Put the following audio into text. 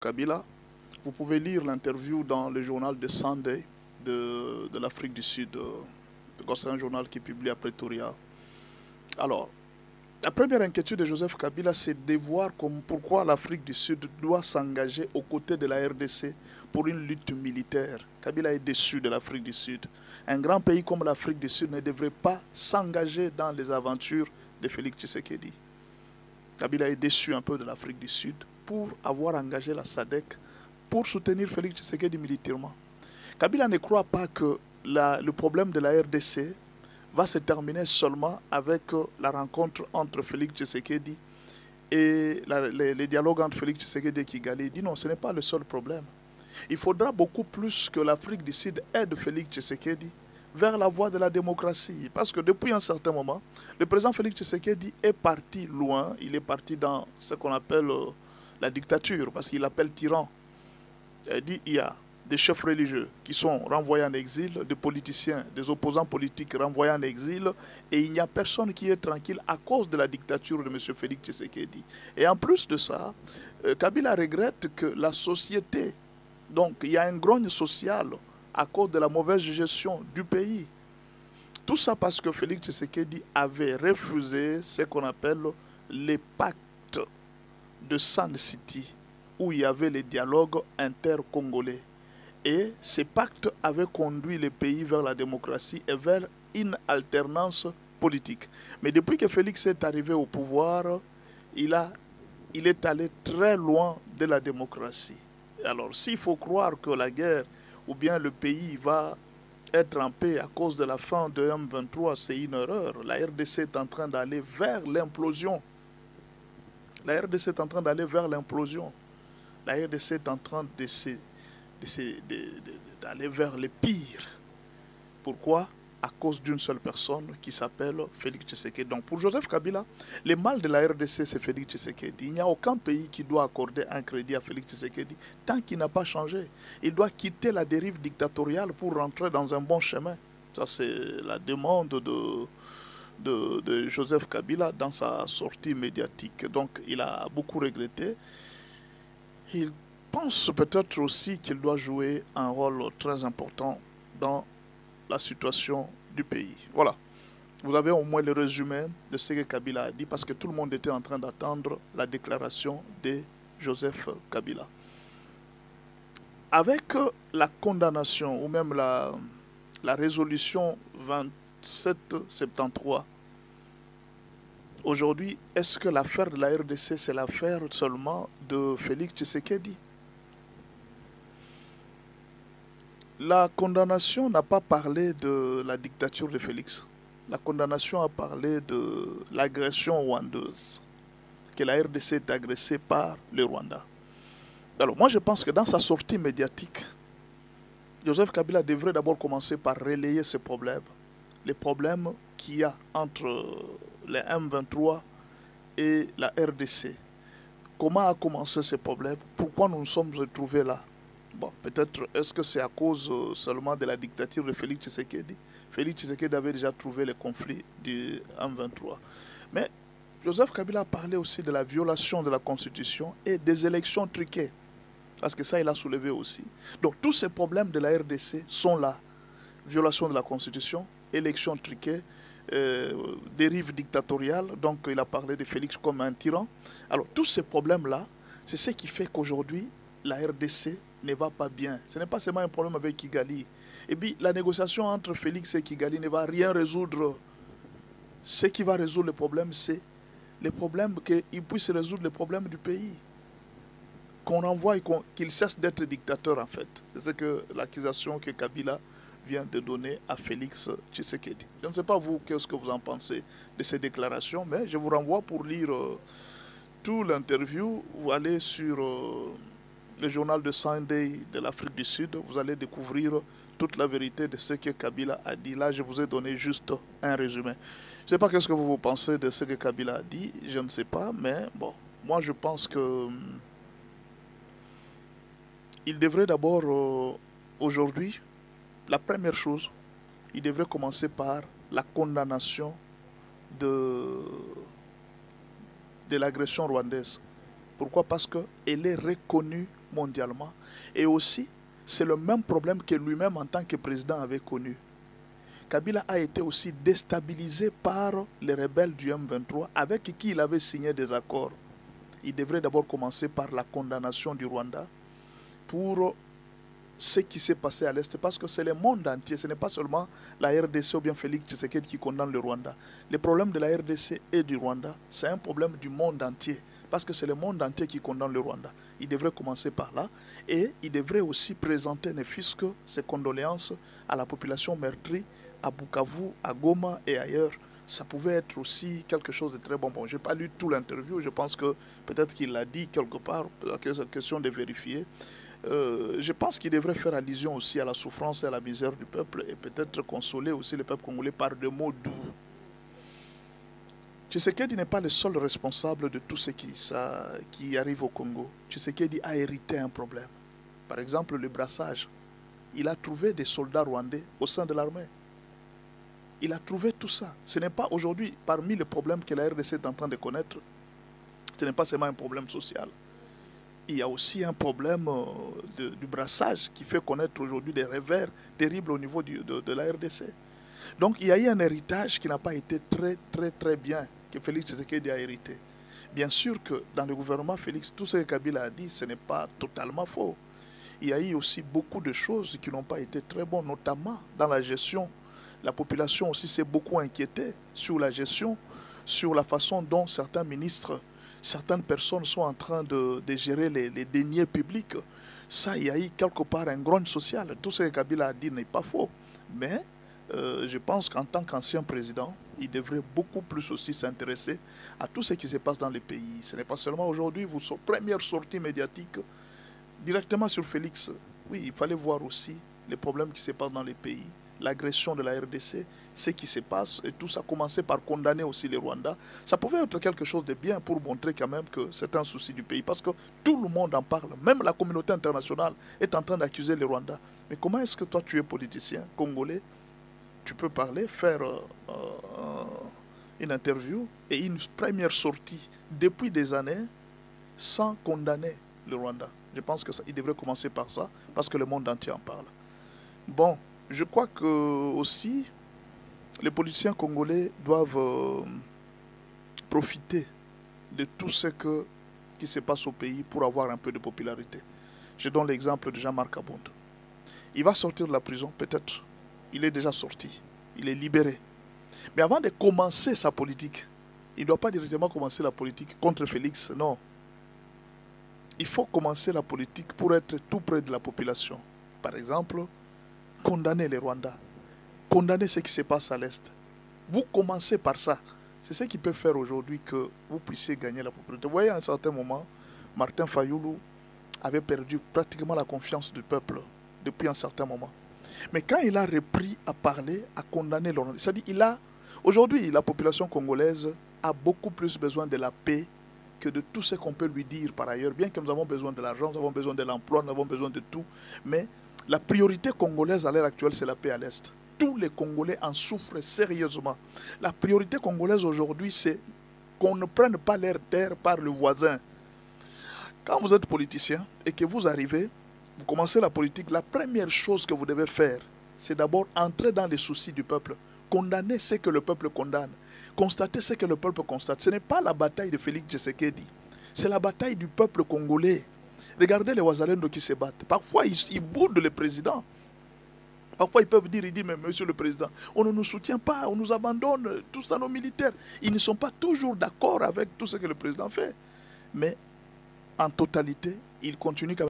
Kabila. Vous pouvez lire l'interview dans le journal de Sunday de l'Afrique du Sud. C'est un journal qui est publié à Pretoria. Alors, la première inquiétude de Joseph Kabila, c'est de voir pourquoi l'Afrique du Sud doit s'engager aux côtés de la RDC pour une lutte militaire. Kabila est déçu de l'Afrique du Sud. Un grand pays comme l'Afrique du Sud ne devrait pas s'engager dans les aventures de Félix Tshisekedi. Kabila est déçu un peu de l'Afrique du Sud pour avoir engagé la SADC pour soutenir Félix Tshisekedi militairement. Kabila ne croit pas que le problème de la RDC va se terminer seulement avec la rencontre entre Félix Tshisekedi et les dialogues entre Félix Tshisekedi et Kigali. Il dit non, ce n'est pas le seul problème. Il faudra beaucoup plus que l'Afrique du Sud aide Félix Tshisekedi vers la voie de la démocratie. Parce que depuis un certain moment, le président Félix Tshisekedi est parti loin. Il est parti dans ce qu'on appelle la dictature, parce qu'il l'appelle tyran. Il dit il y a des chefs religieux qui sont renvoyés en exil, des politiciens, des opposants politiques renvoyés en exil, et il n'y a personne qui est tranquille à cause de la dictature de M. Félix Tshisekedi. Et en plus de ça, Kabila regrette que la société, donc il y a une grogne sociale à cause de la mauvaise gestion du pays. Tout ça parce que Félix Tshisekedi avait refusé ce qu'on appelle les pactes de Sun City, où il y avait les dialogues inter-congolais. Et ces pactes avaient conduit le pays vers la démocratie et vers une alternance politique. Mais depuis que Félix est arrivé au pouvoir, il est allé très loin de la démocratie. Alors, s'il faut croire que la guerre ou bien le pays va être en paix à cause de la fin de M23, c'est une erreur. La RDC est en train d'aller vers l'implosion. La RDC est en train d'aller vers l'implosion. La RDC est en train d'aller vers le pire. Pourquoi? À cause d'une seule personne qui s'appelle Félix Tshisekedi. Donc pour Joseph Kabila, le mal de la RDC, c'est Félix Tshisekedi. Il n'y a aucun pays qui doit accorder un crédit à Félix Tshisekedi tant qu'il n'a pas changé. Il doit quitter la dérive dictatoriale pour rentrer dans un bon chemin. Ça, c'est la demande de Joseph Kabila dans sa sortie médiatique. Donc il a beaucoup regretté. Il pense peut-être aussi qu'il doit jouer un rôle très important dans la situation du pays. Voilà. Vous avez au moins le résumé de ce que Kabila a dit parce que tout le monde était en train d'attendre la déclaration de Joseph Kabila. Avec la condamnation ou même la résolution 2773, aujourd'hui, est-ce que l'affaire de la RDC, c'est l'affaire seulement de Félix Tshisekedi? La condamnation n'a pas parlé de la dictature de Félix. La condamnation a parlé de l'agression rwandaise, que la RDC est agressée par le Rwanda. Alors moi je pense que dans sa sortie médiatique, Joseph Kabila devrait d'abord commencer par relayer ces problèmes. Les problèmes qu'il y a entre les M23 et la RDC. Comment a commencé ces problèmes? Pourquoi nous nous sommes retrouvés là? Bon, peut-être, est-ce que c'est à cause seulement de la dictature de Félix Tshisekedi? Félix Tshisekedi avait déjà trouvé le conflit du M23. Mais Joseph Kabila a parlé aussi de la violation de la Constitution et des élections truquées. Parce que ça, il a soulevé aussi. Donc, tous ces problèmes de la RDC sont là. Violation de la Constitution, élections truquées, dérive dictatoriale. Donc, il a parlé de Félix comme un tyran. Alors, tous ces problèmes-là, c'est ce qui fait qu'aujourd'hui, la RDC ne va pas bien. Ce n'est pas seulement un problème avec Kigali. Et puis la négociation entre Félix et Kigali ne va rien résoudre. Ce qui va résoudre le problème, c'est le problème qu'il puisse résoudre le problème du pays. Qu'on renvoie et qu'il cesse d'être dictateur en fait. C'est l'accusation que Kabila vient de donner à Félix Tshisekedi. Je ne sais pas vous, qu'est-ce que vous en pensez de ces déclarations, mais je vous renvoie pour lire tout l'interview. Vous allez sur le journal de Sunday de l'Afrique du Sud, vous allez découvrir toute la vérité de ce que Kabila a dit. Là, je vous ai donné juste un résumé. Je ne sais pas qu'est-ce que vous pensez de ce que Kabila a dit, je ne sais pas, mais bon, moi je pense que il devrait d'abord, aujourd'hui, la première chose, il devrait commencer par la condamnation de l'agression rwandaise. Pourquoi? Parce qu'elle est reconnue mondialement. Et aussi, c'est le même problème que lui-même en tant que président avait connu. Kabila a été aussi déstabilisé par les rebelles du M23 avec qui il avait signé des accords. Il devrait d'abord commencer par la condamnation du Rwanda pour ce qui s'est passé à l'Est, parce que c'est le monde entier, ce n'est pas seulement la RDC ou bien Félix Tshisekedi qui condamne le Rwanda. Le problème de la RDC et du Rwanda, c'est un problème du monde entier, parce que c'est le monde entier qui condamne le Rwanda. Il devrait commencer par là, et il devrait aussi présenter ne fût-ce que ses condoléances à la population meurtrie, à Bukavu, à Goma et ailleurs. Ça pouvait être aussi quelque chose de très bon. Bon, je n'ai pas lu tout l'interview, je pense que peut-être qu'il l'a dit quelque part, c'est question de vérifier. Je pense qu'il devrait faire allusion aussi à la souffrance et à la misère du peuple et peut-être consoler aussi le peuple congolais par des mots doux. Tshisekedi n'est pas le seul responsable de tout ce qui arrive au Congo. Tshisekedi a hérité un problème. Par exemple, le brassage. Il a trouvé des soldats rwandais au sein de l'armée. Il a trouvé tout ça. Ce n'est pas aujourd'hui, parmi les problèmes que la RDC est en train de connaître, ce n'est pas seulement un problème social. Il y a aussi un problème du brassage qui fait connaître aujourd'hui des revers terribles au niveau de la RDC. Donc il y a eu un héritage qui n'a pas été très bien que Félix Tshisekedi a hérité. Bien sûr que dans le gouvernement Félix, tout ce que Kabila a dit, ce n'est pas totalement faux. Il y a eu aussi beaucoup de choses qui n'ont pas été très bonnes, notamment dans la gestion. La population aussi s'est beaucoup inquiétée sur la gestion, sur la façon dont certains ministres, certaines personnes sont en train de gérer les deniers publics. Ça, il y a eu quelque part un grogne social. Tout ce que Kabila a dit n'est pas faux. Mais je pense qu'en tant qu'ancien président, il devrait beaucoup plus aussi s'intéresser à tout ce qui se passe dans les pays. Ce n'est pas seulement aujourd'hui, votre première sortie médiatique directement sur Félix. Oui, il fallait voir aussi les problèmes qui se passent dans les pays, l'agression de la RDC, ce qui se passe, et tout ça, commencer par condamner aussi les Rwandais. Ça pouvait être quelque chose de bien pour montrer quand même que c'est un souci du pays, parce que tout le monde en parle, même la communauté internationale est en train d'accuser les Rwandais. Mais comment est-ce que toi, tu es politicien congolais, tu peux parler, faire une interview et une première sortie depuis des années sans condamner le Rwanda? Je pense qu'il devrait commencer par ça, parce que le monde entier en parle. Bon, je crois que aussi les politiciens congolais doivent profiter de tout ce qui se passe au pays pour avoir un peu de popularité. Je donne l'exemple de Jean-Marc Abound. Il va sortir de la prison, peut-être. Il est déjà sorti. Il est libéré. Mais avant de commencer sa politique, il ne doit pas directement commencer la politique contre Félix, non. Il faut commencer la politique pour être tout près de la population. Par exemple, condamner les Rwandais, condamner ce qui se passe à l'Est. Vous commencez par ça. C'est ce qui peut faire aujourd'hui que vous puissiez gagner la popularité. Vous voyez, à un certain moment, Martin Fayoulou avait perdu pratiquement la confiance du peuple depuis un certain moment. Mais quand il a repris à parler, à condamner les Rwandais, c'est-à-dire aujourd'hui, la population congolaise a beaucoup plus besoin de la paix que de tout ce qu'on peut lui dire par ailleurs. Bien que nous avons besoin de l'argent, nous avons besoin de l'emploi, nous avons besoin de tout. Mais la priorité congolaise à l'heure actuelle, c'est la paix à l'Est. Tous les Congolais en souffrent sérieusement. La priorité congolaise aujourd'hui, c'est qu'on ne prenne pas l'air terre par le voisin. Quand vous êtes politicien et que vous arrivez, vous commencez la politique, la première chose que vous devez faire, c'est d'abord entrer dans les soucis du peuple. Condamner ce que le peuple condamne. Constater ce que le peuple constate. Ce n'est pas la bataille de Félix Tshisekedi. C'est la bataille du peuple congolais. Regardez les Ouazalendo qui se battent. Parfois, ils boudent le président. Parfois, ils peuvent dire, mais monsieur le président, on ne nous soutient pas, on nous abandonne, tout ça, nos militaires. Ils ne sont pas toujours d'accord avec tout ce que le président fait. Mais en totalité, ils continuent quand même.